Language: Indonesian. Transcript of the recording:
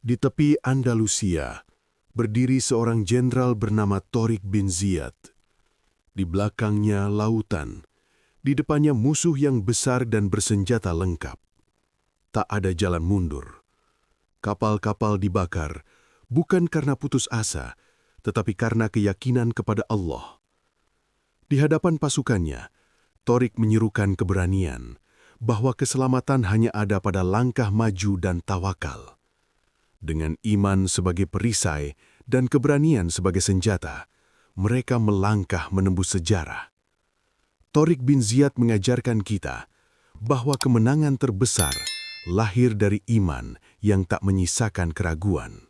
Di tepi Andalusia, berdiri seorang jenderal bernama Tariq bin Ziyad. Di belakangnya lautan, di depannya musuh yang besar dan bersenjata lengkap. Tak ada jalan mundur. Kapal-kapal dibakar, bukan karena putus asa, tetapi karena keyakinan kepada Allah. Di hadapan pasukannya, Tariq menyerukan keberanian, bahwa keselamatan hanya ada pada langkah maju dan tawakal. Dengan iman sebagai perisai dan keberanian sebagai senjata, mereka melangkah menembus sejarah. Tariq bin Ziyad mengajarkan kita bahwa kemenangan terbesar lahir dari iman yang tak menyisakan keraguan.